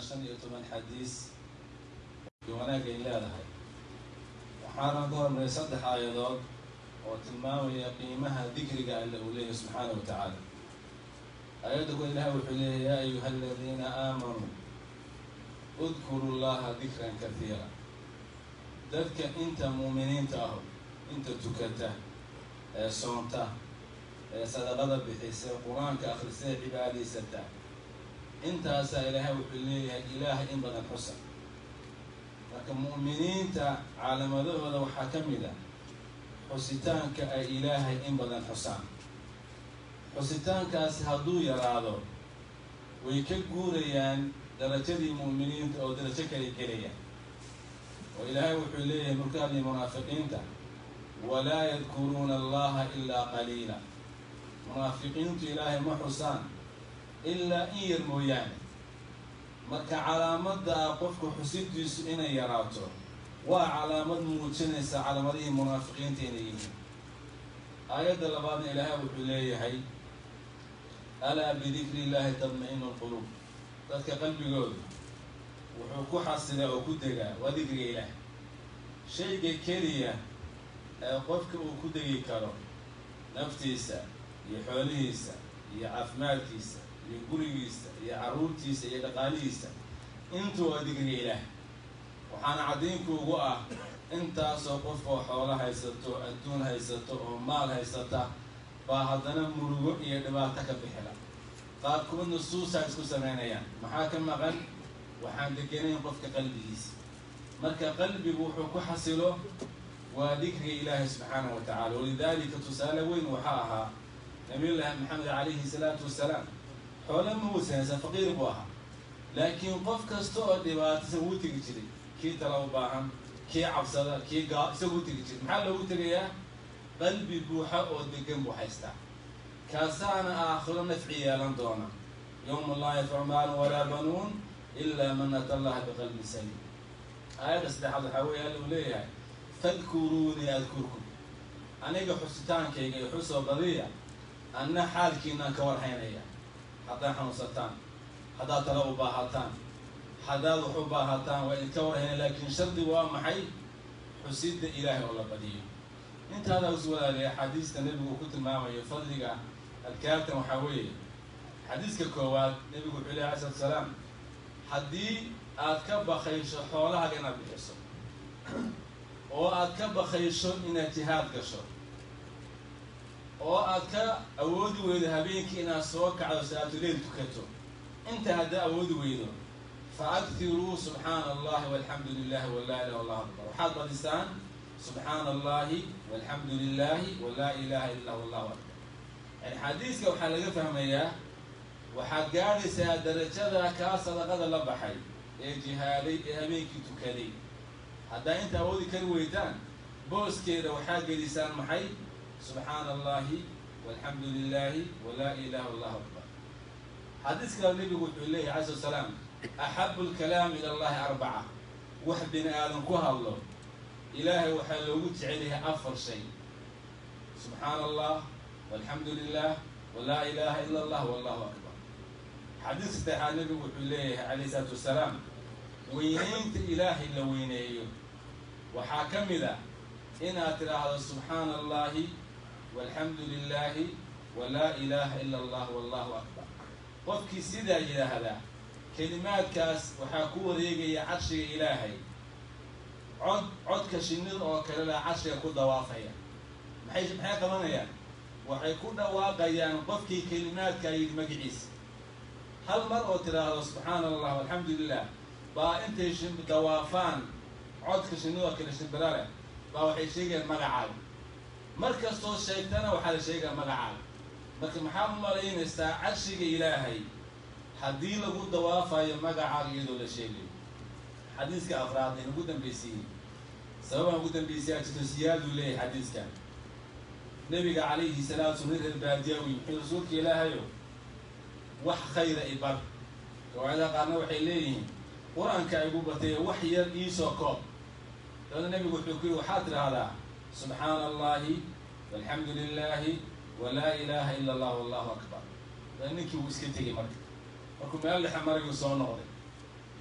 15 حديث وانا جاي لها وحانا قول من 3 آيات وتلماوي قيمها ذكرك إلا أوليه سبحانه وتعالى. آيات تقول لها وحليه يا أيها الذين آمنوا اذكروا الله ذكرا كثيرا. ذلك أنت مؤمنين تأهو أنت تكته صونته صدقة بحيث القرآن كأخر سنة عبادي ستا أنت أسألها وحليه إله إن بدن حسن لكن مؤمنين عالم ذو وحكم له حسيتان كإله إن بدن حسان حسيتان كأسهدو يرادو ويكجوريان درجة المؤمنين أو درجة كريكرية وإلهي وحليه مركب المنافقين ولا يذكرون الله إلا قليلا. منافقين إلهي ما حسان إلا إن يرمويان marka calaamada qofku xusidiisu inay yaraato waa calaamad muujinaysa calaamadii munaafiqiinta inay yihiin. aayada labaad ilaahay wuxuu leeyahay ala bi dhikri llahi tatma'innu alqulub. dadka qalbigooda wuxuu ku xasilaa oo ku degaa waa dhikriga ilaahay. shayga keliya ee qofka uu ku degi karo naftiisa iyo xoolihiisa iyo caafimaadkiisa iyo gurigiisa iyo caruurtiisa iyo dhaqaalihiisa intuu waa dhikriga ilaahay. waxaana caddeynku ugu ah intaasoo qof oo xoolo haysato adduun haysato oo maal haysata baa haddana murugo iyo dhibaato ka bixila. qaarkood nusuusa isku samaynayaan maxaa ka maqan waxaan deganayn qofka qalbigiisa. marka qalbigu wuxuu ku xasilo waa dhikriga ilaahay subxaanahu wa tacaala. walidaalika tusaale weyn waxaa ahaa nabiyullaahi maxamed calayhi salaatu wasalaam. xoolo ma uusanaysa faqiir buu ahaa laakiin qof kasta oo dhibaataysan wuu tegi jiray. kii tala u baahan kii cabsada kii isagu tegi jiray. maxaa loogu tegayaa qalbi buuxa oo degan buu haystaa. kaasaana aakhiro nafci yeelan doona yowma laa yanfacu maalun walaa banuun ilaa man ata allaha biqalbin saliim. aayadda saddexaad waxaa weeye alla uu leeyahay fadkuruunii adkurkum. aniga xusitaankayga iyo xusoo badiya anna xaalkiinaan ka warhaynaya. haddaad xanuunsataan haddaad tala u baahataan haddaad wax u baahataan waa idinka warhaynaya. laakiin shardigu waa maxay xusidda ilaahay oo la badiyo. intaadaa us walaaliya xadiiska nebigu uu ku tilmaamayo fadliga adkaartan waxaa weeye xadiiska koowaad nebigu wuxuu leeyahay alayhi salaam haddii aad ka bakaysho xoolahaaga inaad bixiso oo aad ka bakaysho inaad jihaad gasho oo aad ka awoodi weydo habeenkii inaad soo kacdo salaatuleyl tukato inta haddaa awoodi weydo fa akthiruu subxaana allahi walxamdu lilahi walaa ilaha allahu akbar. waxaad badisaan subxaana allahi walxamdu lilahi walaa ilaha illa allahu akbar. yani xadiiska waxaa laga fahmayaa waxaad gaadhaysaa darajada kaa sadaqada la baxay ee jihaaday ee habeenkii tukaday. haddaa inta awoodi kari weydaan booskeeda waxaa gelisaan maxay subxaana allahi walxamdu lilahi walaa ilaha allahu akbar. xadiiska nebigu wuxuu leeyahay calayhi salaam axabu lkalaam ila allahi arbaca. wax bini aadan ku hadlo ilaahay waxaa loogu jecel yahay 4 shay: subxaana allah walxamdu lilah walaa ilaha ila allah wallahu akbar. xadiiska saddexaad nebigu wuxuu leeyahay calayhi salaatu wasalaam weynaynta ilaahay la weyneeyo waxaa ka mid a inaad tidhaahdo subxaana allahi walxamdu lilahi walaa ilaha ila allah wallahu akbar. qofkii sidaa yidhaahdaa kelimaadkaas waxaa ku wareegaya carshiga ilaahay. codka shinnida oo kale la carshiga ku dawaafaya. maxay qabanayaan? waxay ku dhawaaqayaan qofkii kelimaadkaa yidhi magaciisa. hal mar oo tidhaahdo subxaana allah walxamdu lilah baa intay dawaafaan codka shinnida oo kale shimbira leh baa waxay sheegayaan magacaaga. mar kastoo sheegtana waxaa la sheegaa magacaaga. marka maxaad u malaynaysaa carshiga ilaahay haddii lagu dawaafayo magacaaga iyadoo la sheegayo. xadiiska afraad aynu ugu dambaysiiyey sababaan ugu dambaysiyaa jirto siyaaduu leeyahay xadiiskan. nebiga calayhi salaatu nin reer baadiya u yimid rasuulka ilaahayo wax khayra i bar. riwaayadaha qaarna waxay leeyihiin qur-aanka igu batay wax yar iisoo koob. dabadna nebigu wuxuu ku yidhi waxaad tidhaahdaa subxaana allahi walxamdu lilahi walaa ilaha ila allah wallahu akbar. ninkii wuu iska tegey markuu meel dhexe marayuu soo noqday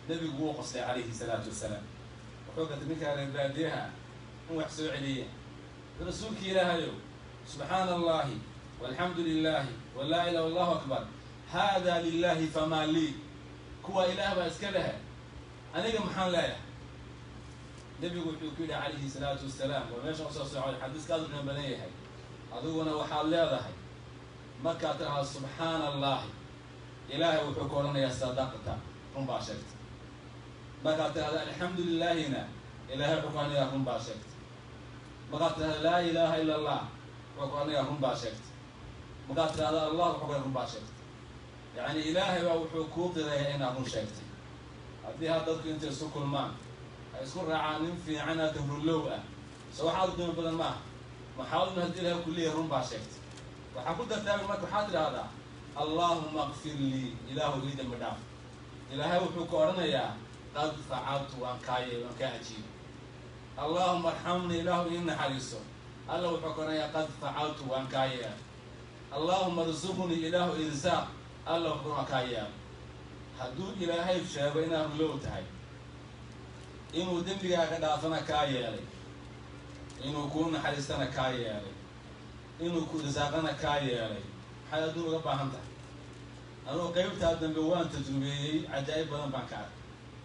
نبي قوة قصدي عليه الصلاة والسلام وحوقة منك على الباديها وحسوا عليه رسولك إلهي سبحان الله والحمد لله ولا إله إلا الله أكبر هذا لله فما لي كوا إله بأسكلها أنا محان لا نبي يقول عليه الصلاة والسلام وماش أصلا على الحديث كذا من بنيه هاي أذوقنا وحال لا ذا هاي ما كاترها سبحان الله إلهي وحكورنا يا صدقتا هم باشرت ما كاترها الحمد لله هنا إلهي وحكورنا يا هم باشرت ما كاترها لا إله إلا الله وحكورنا يا هم باشرت ما كاترها الله وحكورنا هم باشرت يعني إلهي وحكوك ذا هنا هم شرت هذه هذا أنت سكر ما يسكر رعانين في عنا تبرلوه سواء حاضر من بدل ما حاول من هديلها كلية هم باشرت وحقول ده تابع ما تحاضر هذا اللهم اغفر لي إله يريد المدافع إلهي وحكورنا يا قد فعلت وانكاي وانكاجي اللهم ارحمني إله إن حريصه الله وحكورنا يا قد فعلت وانكاي اللهم ارزقني إله إرزاق الله وحكورنا كايا حدود إلهي في شابينا ملوت هاي إنه دمبي قدافنا كايا لي إنه كون حريصنا كايا لي إنه كون رزاقنا كايا لي حيا دون ربع همتا أنا قيمت هذا بوان تجربي عجائب بدن بانكار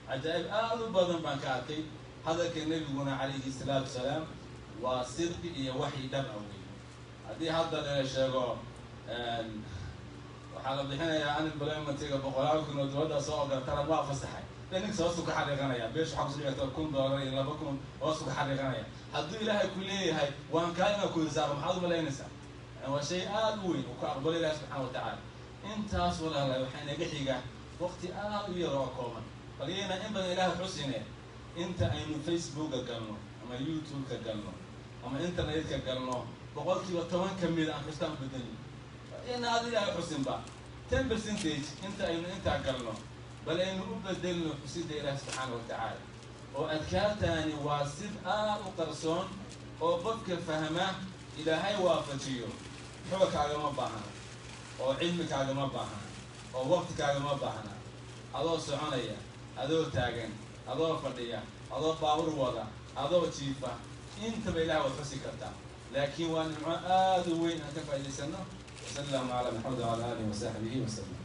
عجائب بدن بانكارتي هذا كان النبي يقول عليه الصلاة والسلام وصدق وحي دم أوي هذه هذا الشيء وحالا بحنا يا أنا بلاي ما تيجي بقولك إنه دودا صعد ترى ما فسحي لأنك سوسك حرقنا يا بيش حبس لي تكون داري لا بكون وسك حرقنا يا هذو إلهي كلية هاي وان كان كل زار محاضر ملاي نساء وشيء آلوين وكأقبل الله سبحانه وتعالى أنت أصل الله وحين جحيجا وقت آلوي راكوما فلينا إن بني الله حسينه أنت أين فيسبوك كجلنا أما يوتيوب كجلنا أما إنترنت كجلنا بقول كي وطمان كمية عن كستان بدني إن هذه الله حسين بقى 10% أنت أين أنت كجلنا بل إنه بدلنا حسيد الله سبحانه وتعالى وأذكار تاني واسد وقرصون وقفك فهمه إلى هاي وافتيو حوك على ما بعنا أو علمك على ما بعنا أو وقتك على ما بعنا هذا سعنية هذا تاجن هذا فردية هذا باور وضع هذا تيفا أنت بإله وفسكتا لكن وأن وين أنت فايد سنة وسلم على محمد وعلى آله وصحبه وسلم